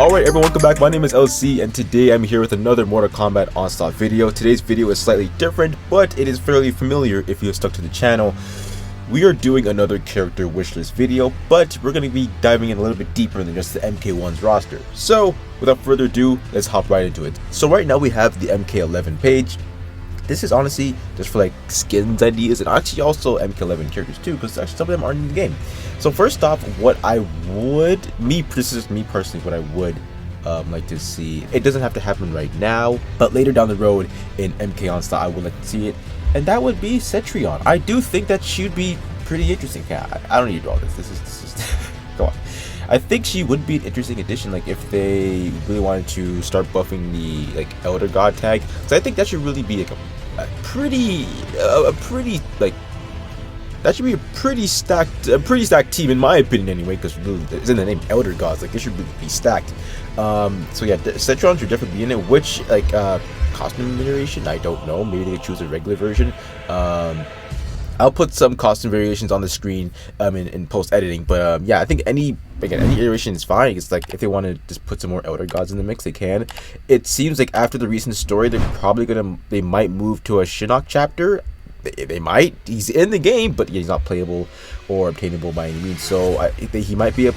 Alright everyone, welcome back. My name is LC and today I'm here with another Mortal Kombat Onslaught video. Today's video is slightly different, but it is fairly familiar if you have stuck to the channel. We are doing another character wishlist video, but we're going to be diving in a little bit deeper than just the MK1's roster. So, without further ado, let's hop right into it. So right now we have the MK11 page. This is honestly just for like skins ideas and actually also MK11 characters too, because actually some of them aren't in the game. So first off, what I would, this is me personally, what I would like to see, it doesn't have to happen right now, but later down the road in MK Onslaught I would like to see it, and that would be Cetrion. I do think that she would be pretty interesting. I don't need to draw this. This is go on. I think she would be an interesting addition, like if they really wanted to start buffing the like Elder God tag. So I think that should really be like a pretty like, that should be a pretty stacked team in my opinion anyway, because really it's in the name Elder Gods, like it should really be stacked. So yeah, Cetrion should definitely be in it. Which like costume variation, I don't know, maybe they could choose a regular version. I'll put some costume variations on the screen in post editing, but yeah, I think any iteration is fine. It's like if they want to just put some more Elder Gods in the mix, they can. It seems like after the recent story, they might move to a Shinok chapter. They might. He's in the game, but he's not playable or obtainable by any means. So I think he might be a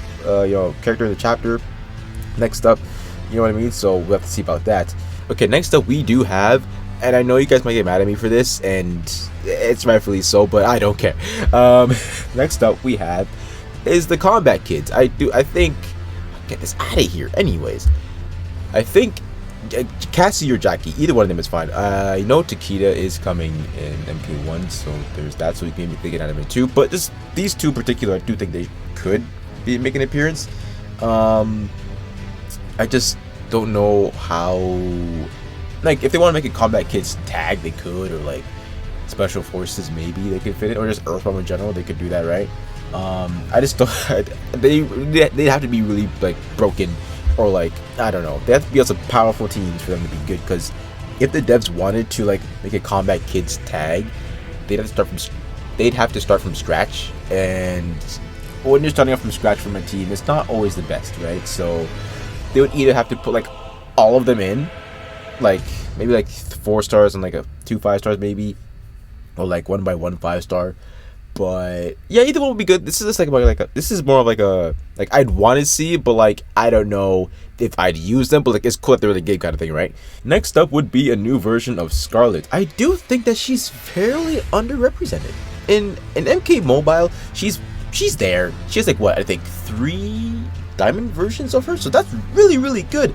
character in the chapter. Next up, you know what I mean. So we'll have to see about that. Okay, next up we do have, and I know you guys might get mad at me for this, and it's rightfully so, but I don't care. Next up we have is the combat kids. I think get this out of here. Anyways, I think Cassie or Jackie, either one of them is fine. I know Takeda is coming in MK1, so there's that, so we can maybe get out of it too. But just these two in particular, I do think they could make an appearance. I just don't know how, like if they want to make a combat kids tag, they could, or like special forces, maybe they could fit it, or just Earthrealm in general, they could do that, right? I just don't. They have to be really like broken, or like I don't know. They have to be also powerful teams for them to be good. Because if the devs wanted to like make a combat kids tag, they'd have to start from scratch, and when you're starting off from scratch from a team, it's not always the best, right? So they would either have to put like all of them in, like maybe like 4 stars and like 2 5-stars maybe, or like 1 by 1 5-star. But yeah, either one would be good. This is just this is more of like I'd want to see, but like I don't know if I'd use them, but like it's cool that they're the game kind of thing, right? Next up would be a new version of Scarlet. I do think that she's fairly underrepresented in MK Mobile. She's there. She has like what, I think 3 diamond versions of her, so that's really good.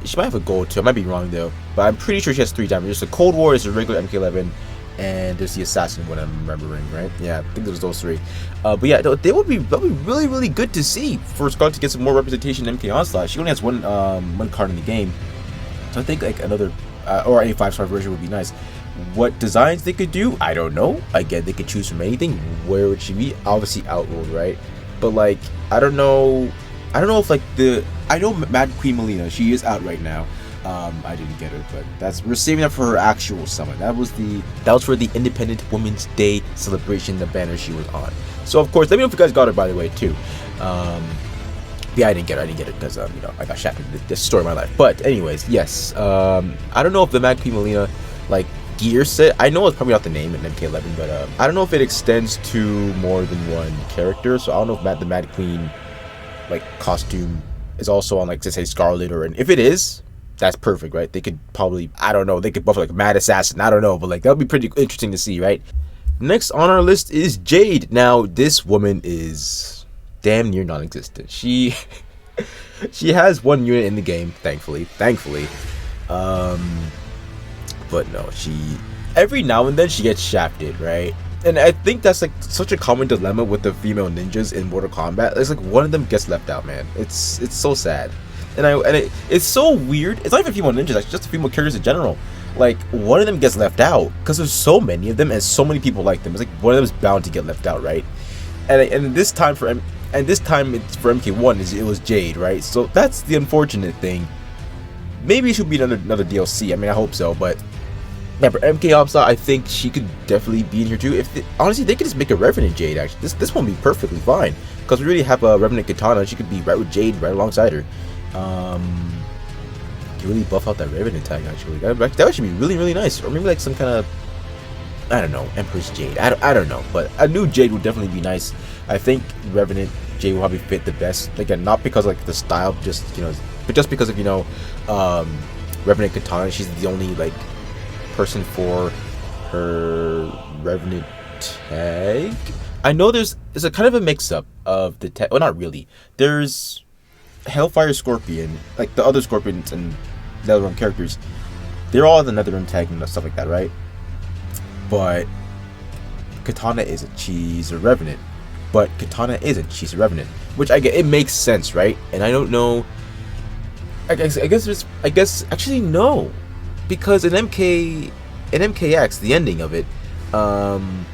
She might have a gold too. I might be wrong though, but I'm pretty sure she has 3 diamonds. There's a Cold War, is a regular MK11. And there's the assassin one, I'm remembering, right? Yeah, I think there's those 3. But yeah, that'd be really good to see for Scarlet to get some more representation in MK Onslaught. She only has one card in the game, so I think like another or a 5-star version would be nice. What designs they could do, I don't know. Again, they could choose from anything. Where would she be? Obviously Outrolled, right? But like I don't know if like I know Mad Queen Mileena, she is out right now. I didn't get her, but we're saving that for her actual summon. That was for the Independent Women's Day celebration, the banner she was on. So of course, let me know if you guys got her, by the way, too. Yeah, I didn't get it because you know, I got shafted in this story of my life. But anyways, yes. I don't know if the Mad Queen Mileena like gear set, I know it's probably not the name in MK11, but I don't know if it extends to more than one character. So I don't know if the Mad Queen like costume is also on like, say Scarlet, or if it is, that's perfect, right? They could probably, I don't know, they could buff like Mad Assassin, I don't know, but like that would be pretty interesting to see, right? Next on our list is Jade. Now this woman is damn near non-existent. She has 1 unit in the game, thankfully. But no, every now and then she gets shafted, right? And I think that's like such a common dilemma with the female ninjas in Mortal Kombat. It's like one of them gets left out, man. It's so sad. And it's so weird. It's not even female ninjas, it's just the female characters in general. Like one of them gets left out because there's so many of them and so many people like them. It's like one of them is bound to get left out, right? And this time for MK1 it was Jade, right? So that's the unfortunate thing. Maybe it should be another DLC. I mean, I hope so, but yeah, for MK Onslaught, I think she could definitely be in here too. Honestly, they could just make a Revenant Jade. Actually, this one would be perfectly fine because we really have a Revenant Katana. She could be right with Jade, right alongside her. Can really buff out that Revenant tag actually. That would actually be really, really nice. Or maybe like some kind of, I don't know, Empress Jade. I don't know, but a new Jade would definitely be nice. I think Revenant Jade will probably fit the best. Again, not because like the style, just but just because of Revenant Katana. She's the only like person for her Revenant tag. I know there's a kind of a mix-up of the tag. Well, not really. There's Hellfire Scorpion, like the other Scorpions and NetherRealm characters. They're all the NetherRealm tag and stuff like that, right? But Katana isn't. She's a Revenant. But Katana isn't. She's a Revenant. Which I get. It makes sense, right? And I don't know. I guess actually no, because in MKX, the ending of it, and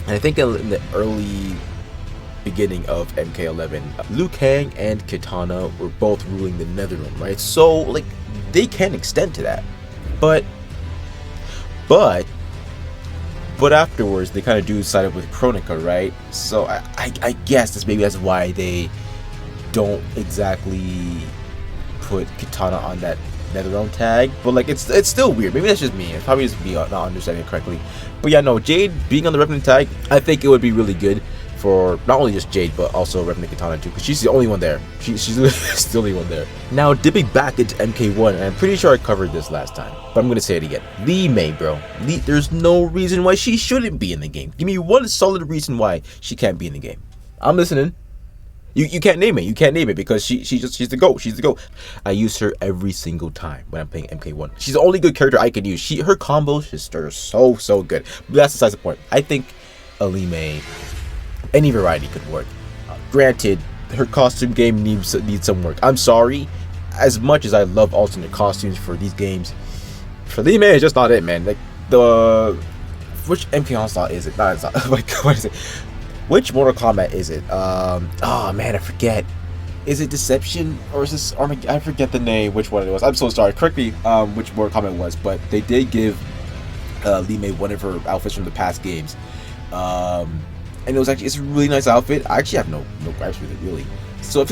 I think in the early beginning of MK11, Liu Kang and Katana were both ruling the NetherRealm, right? So like they can extend to that, but afterwards they kind of do side up with Chronica, right? So I guess that's why they don't exactly put Katana on that NetherRealm tag, but like it's still weird. Maybe that's just me. It's probably just me not understanding it correctly. But yeah, no, Jade being on the Revenant tag, I think it would be really good for not only just Jade but also Revenant Katana too, because she's the only one there. She's still the only one there. Now dipping back into MK1, and I'm pretty sure I covered this last time, but I'm gonna say it again. Li Mei, bro. There's no reason why she shouldn't be in the game. Give me one solid reason why she can't be in the game. I'm listening. You can't name it. You can't name it because she's the GOAT. She's the GOAT. I use her every single time when I'm playing MK1. She's the only good character I can use. Her combos just are so good. But that's besides the point. I think Li Mei, any variety could work. Granted, her costume game needs some work. I'm sorry. As much as I love alternate costumes for these games, for Li Mei, it's just not it, man. Like which MK Onslaught is it? Not Onslaught. Like what is it? Which Mortal Kombat is it? Oh man, I forget. Is it Deception or is this Armageddon? I forget the name, which one it was. I'm so sorry. Correct me which Mortal Kombat it was, but they did give Li Mei one of her outfits from the past games. And it was it's a really nice outfit. I actually have no gripes with it really. So if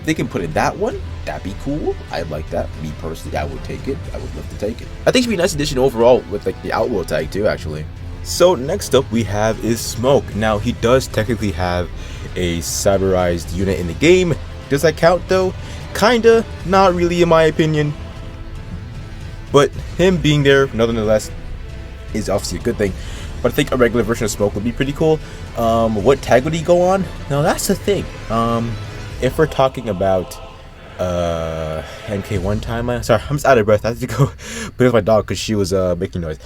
they can put in that one, that'd be cool. I'd like that. Me personally, I would take it. I would love to take it. I think it'd be a nice addition overall with like the Outworld tag too, actually. So next up we have is Smoke. Now he does technically have a cyberized unit in the game. Does that count though? Kinda, not really in my opinion. But him being there nonetheless is obviously a good thing. But I think a regular version of Smoke would be pretty cool. What tag would he go on? Now that's the thing. If we're talking about MK1 time, sorry, I'm just out of breath. I have to go play with my dog because she was making noise.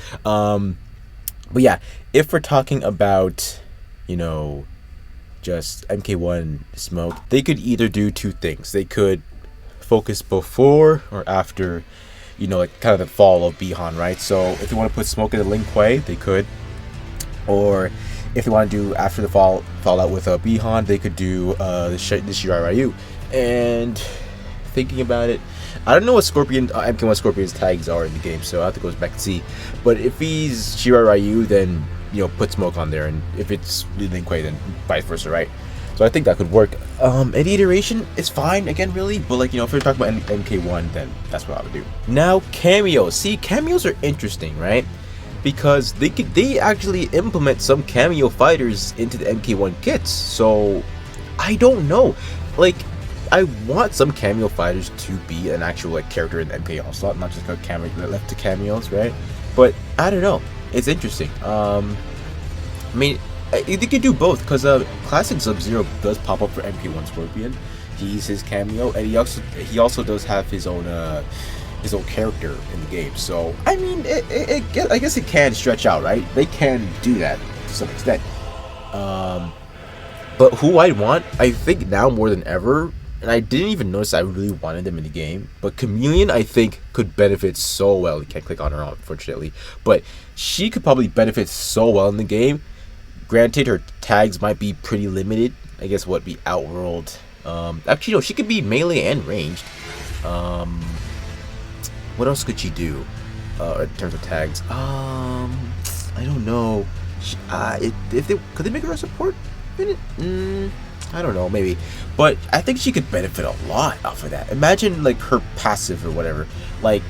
But yeah, if we're talking about, just MK1 Smoke, they could either do two things. They could focus before or after, like kind of the fall of Bihan, right? So if you want to put Smoke in the Lin Kuei, they could. Or if they want to do after the fallout with Bihan, they could do the Shirai Ryu. And thinking about it, I don't know what MK1 Scorpion's tags are in the game, so I have to go back and see. But if he's Shirai Ryu, then put Smoke on there, and if it's Lin Kuei, then vice versa, right? So I think that could work. Any iteration is fine again, really, but like if we're talking about MK1, then that's what I would do. Now cameos. See, cameos are interesting, right? Because they actually implement some cameo fighters into the MK1 kits. So I don't know, like. I want some cameo fighters to be an actual character in the MK Onslaught, not just left to cameos, right? But I don't know. It's interesting. I mean, they could do both because Classic Sub-Zero does pop up for MK1 Scorpion. He's his cameo, and he also does have his own character in the game. So I mean, I guess it can stretch out, right? They can do that to some extent. But who I want, I think now more than ever. And I didn't even notice I really wanted them in the game. But Chameleon, I think, could benefit so well. You can't click on her, unfortunately. But she could probably benefit so well in the game. Granted, her tags might be pretty limited. I guess what be Outworld. Actually, no, she could be melee and ranged. What else could she do in terms of tags? I don't know. Could they make her a support in it? I don't know, maybe. But I think she could benefit a lot off of that. Imagine like her passive or whatever. Like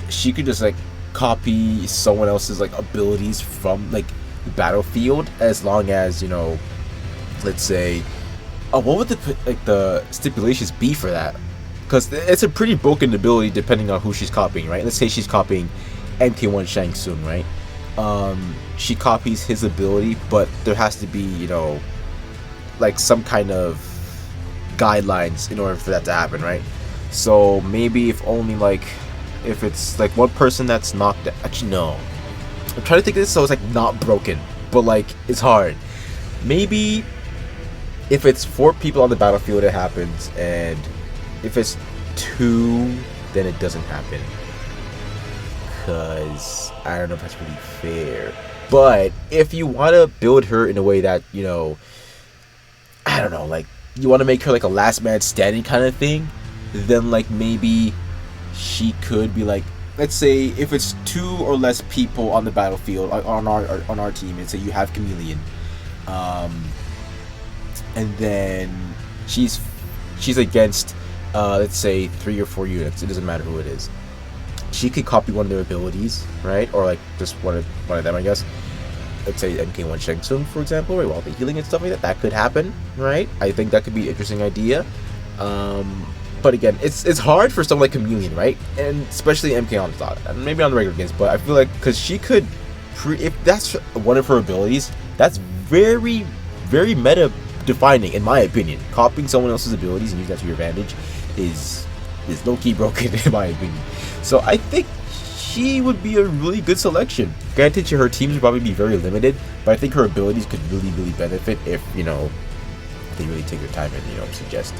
she could just like copy someone else's like abilities from like the battlefield, as long as, you know, let's say, oh, what would the stipulations be for that? Because it's a pretty broken ability depending on who she's copying, right? Let's say she's copying MK1 Shang Tsung, right? She copies his ability, but there has to be, you know, like some kind of guidelines in order for that to happen, right? So maybe if only like, if it's like one person that's knocked out. Actually, no, I'm trying to think of this so it's like not broken, but like it's hard. Maybe if it's 4 people on the battlefield, it happens, and if it's 2, then it doesn't happen. Cause I don't know if that's really fair. But if you want to build her in a way that, you know, I don't know, like you want to make her like a last man standing kind of thing, then like maybe she could be like, let's say if it's 2 or less people on the battlefield on our team, and say you have Chameleon, and then she's against let's say 3 or 4 units. It doesn't matter who it is. She could copy one of their abilities, right? Or like just one of them, I guess. Let's say MK1 Shang Tsung, for example, right? While the healing and stuff like that, that could happen, right? I think that could be an interesting idea. But again, it's hard for someone like Chameleon, right? And especially MK Onslaught, and maybe on the regular games. But I feel like because she could, if that's one of her abilities, that's very, very meta defining, in my opinion. Copying someone else's abilities and using that to your advantage is low-key broken, in my opinion. So I think she would be a really good selection. Granted, her teams would probably be very limited, but I think her abilities could really, really benefit if, you know, they really take their time and, you know, suggest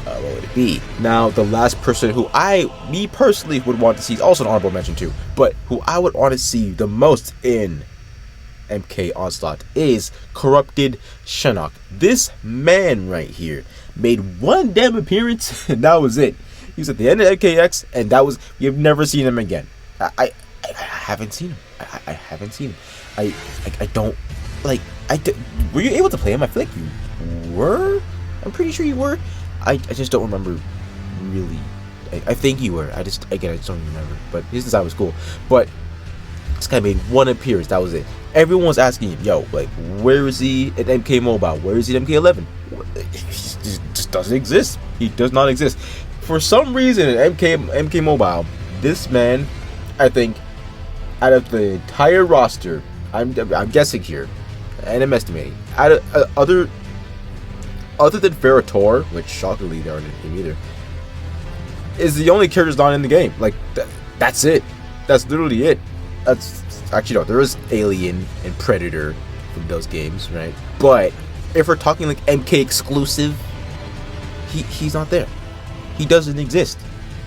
what would it be. Now, the last person who me personally would want to see, is also an honorable mention too, but who I would want to see the most in MK Onslaught is Corrupted Shinok. This man right here made one damn appearance, and that was it. He was at the end of MKX, and that was, you've never seen him again. I haven't seen him. I haven't seen him. I don't, like, were you able to play him? I feel like you were. I'm pretty sure you were. I just don't remember really. I think you were. I just don't remember. But his design was cool. But this guy made one appearance. That was it. Everyone was asking him, yo, like, where is he at MK Mobile? Where is he at MK11? He just doesn't exist. He does not exist. For some reason, at MK Mobile, this man, I think, out of the entire roster, I'm guessing here, and I'm estimating, out of other than Ferrator, which shockingly they aren't in the game either, is the only character not in the game. Like, that's it. That's literally it. That's actually, no, there is Alien and Predator from those games, right? But if we're talking like MK exclusive, he's not there. He doesn't exist.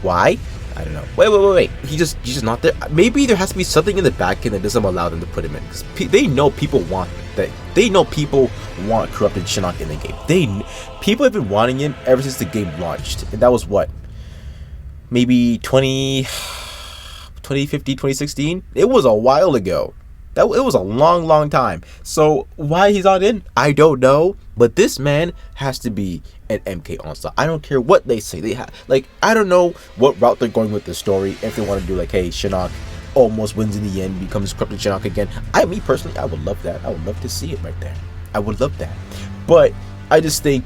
Why? I don't know. Wait. He's just not there. Maybe there has to be something in the back end that doesn't allow them to put him in, because they know people want that. They know people want Corrupted Shinok in the game. People have been wanting him ever since the game launched, and that was what, maybe 2015, 2016. It was a while ago. It was a long time. So why he's not in, I don't know. But this man has to be an MK Onslaught. I don't care what they say. They have, like, I don't know what route they're going with the story. If they want to do like, hey, Shinok almost wins in the end, becomes Corrupted Shinok again. Me personally, I would love that. I would love to see it right there. I would love that. But I just think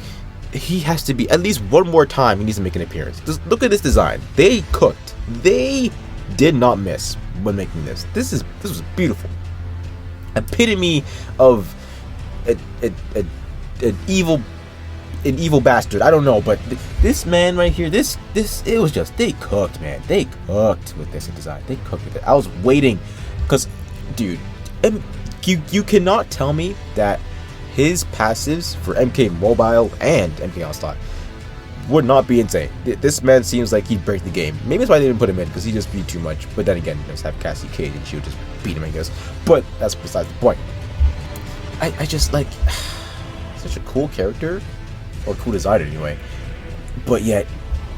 he has to be, at least one more time, he needs to make an appearance. Just look at this design. They cooked. They did not miss when making this. This was beautiful. Epitome of an evil bastard. I don't know, but this man right here, this it was just, they cooked, man. They cooked with this design. They cooked with it. I was waiting, because, dude, you cannot tell me that his passives for MK Mobile and MK Onslaught would not be insane. This man seems like he'd break the game. Maybe that's why they didn't put him in, because he just beat too much. But then again, let's have Cassie Cage and she would just beat him, I guess. But that's besides the point. I just like, such a cool character, or cool design anyway. But yet,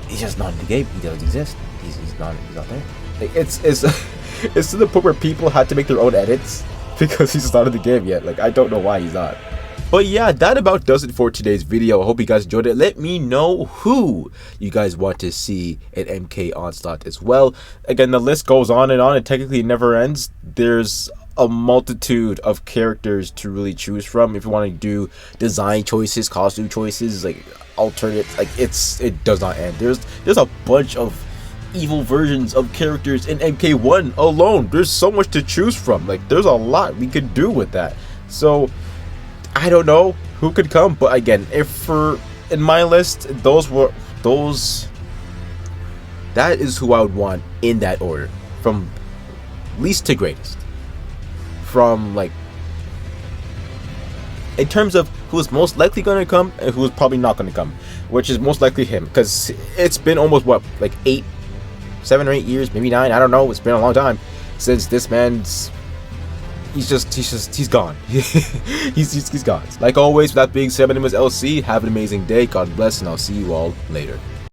he's just not in the game. He doesn't exist. He's not there. Like, it's to the point where people had to make their own edits because he's not in the game yet. Like, I don't know why he's not. But yeah, that about does it for today's video. I hope you guys enjoyed it. Let me know who you guys want to see at MK Onslaught as well. Again, the list goes on and on. It technically never ends. There's a multitude of characters to really choose from. If you want to do design choices, costume choices, like alternate, like it does not end. There's a bunch of evil versions of characters in MK1 alone. There's so much to choose from. Like, there's a lot we could do with that. So I don't know who could come, but again, in my list, that is who I would want in that order, from least to greatest. From, like, in terms of who is most likely going to come and who is probably not going to come, which is most likely him, because it's been almost what, like 7 or 8 years, maybe 9, I don't know. It's been a long time since this man's. He's gone. he's gone. Like always, with that being said, my name is LC. Have an amazing day. God bless, and I'll see you all later.